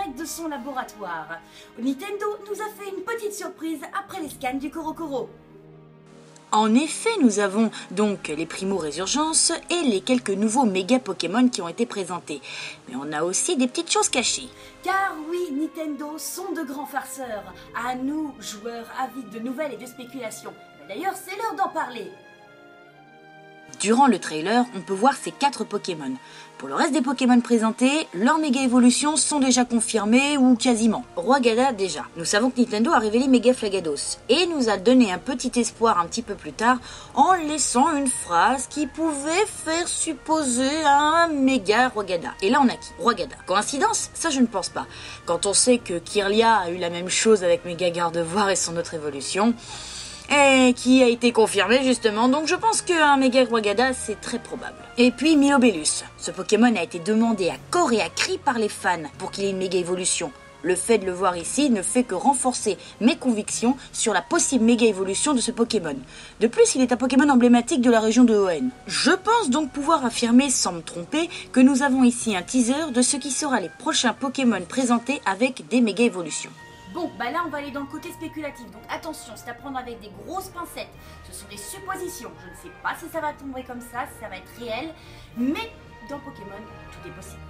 direct de son laboratoire. Nintendo nous a fait une petite surprise après les scans du Korokoro. En effet, nous avons donc les Primo-Résurgences et les quelques nouveaux méga Pokémon qui ont été présentés. Mais on a aussi des petites choses cachées. Car oui, Nintendo sont de grands farceurs. À nous, joueurs avides de nouvelles et de spéculations. D'ailleurs, c'est l'heure d'en parler. Durant le trailer, on peut voir ces 4 Pokémon. Pour le reste des Pokémon présentés, leurs méga évolutions sont déjà confirmées ou quasiment. Roigada déjà. Nous savons que Nintendo a révélé Mega Flagados et nous a donné un petit espoir un petit peu plus tard en laissant une phrase qui pouvait faire supposer un méga Roigada. Et là on a qui? Roigada. Coïncidence? Ça je ne pense pas. Quand on sait que Kirlia a eu la même chose avec Mega Gardevoir et son autre évolution, et qui a été confirmé justement, donc je pense qu'un méga Roigada c'est très probable. Et puis Milobellus, ce Pokémon a été demandé à corps et à cri par les fans pour qu'il ait une méga évolution. Le fait de le voir ici ne fait que renforcer mes convictions sur la possible méga évolution de ce Pokémon. De plus, il est un Pokémon emblématique de la région de Hoenn. Je pense donc pouvoir affirmer sans me tromper que nous avons ici un teaser de ce qui sera les prochains Pokémon présentés avec des méga évolutions. Bon, bah là on va aller dans le côté spéculatif, donc attention, c'est à prendre avec des grosses pincettes. Ce sont des suppositions, je ne sais pas si ça va tomber comme ça, si ça va être réel, mais dans Pokémon, tout est possible.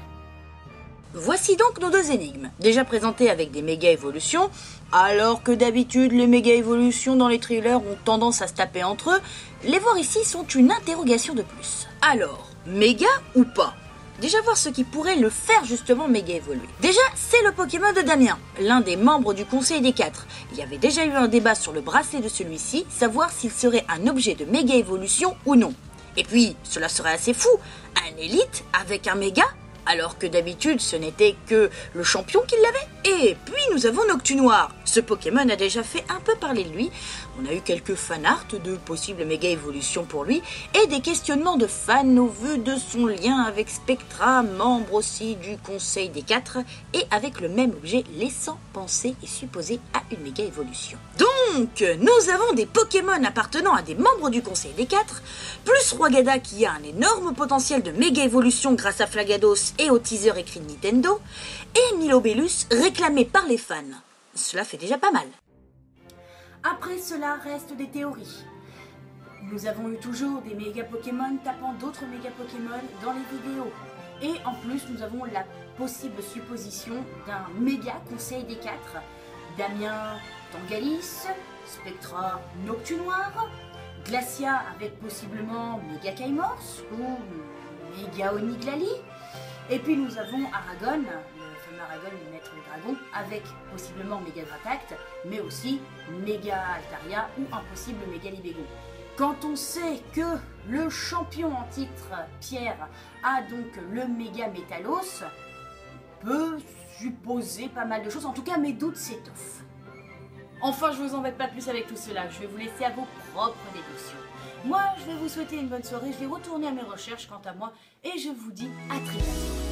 Voici donc nos 2 énigmes, déjà présentées avec des méga évolutions, alors que d'habitude les méga évolutions dans les trailers ont tendance à se taper entre eux, les voir ici sont une interrogation de plus. Alors, méga ou pas ? Déjà voir ce qui pourrait le faire justement méga évoluer. Déjà, c'est le Pokémon de Damien, l'un des membres du Conseil des 4. Il y avait déjà eu un débat sur le bracelet de celui-ci, savoir s'il serait un objet de méga évolution ou non. Et puis, cela serait assez fou, un élite avec un méga, alors que d'habitude ce n'était que le champion qui l'avait. Et puis nous avons Noctunoir. Ce Pokémon a déjà fait un peu parler de lui. On a eu quelques fanarts de possibles méga évolutions pour lui et des questionnements de fans au vu de son lien avec Spectra, membre aussi du Conseil des 4, et avec le même objet laissant penser et supposer à une méga évolution. Donc, nous avons des Pokémon appartenant à des membres du Conseil des 4, plus Roigada qui a un énorme potentiel de méga évolution grâce à Flagados et au teaser écrit de Nintendo, et Milobellus réclamé par les fans. Cela fait déjà pas mal. Après cela restent des théories. Nous avons eu toujours des méga Pokémon tapant d'autres méga Pokémon dans les vidéos. Et en plus, nous avons la possible supposition d'un méga Conseil des 4. Damien Tangalis, Spectra Noctunoir, Glacia avec possiblement méga Kaimorse ou méga Oniglali. Et puis nous avons Aragon, le fameux Aragon, le maître des dragons, avec possiblement méga Gratact, mais aussi méga Altaria ou un possible méga Libego. Quand on sait que le champion en titre, Pierre, a donc le méga Métalos, on peut supposer pas mal de choses, en tout cas mes doutes s'étoffent. Enfin, je vous embête pas plus avec tout cela, je vais vous laisser à vos propres déductions. Moi, je vais vous souhaiter une bonne soirée, je vais retourner à mes recherches quant à moi, et je vous dis à très bientôt.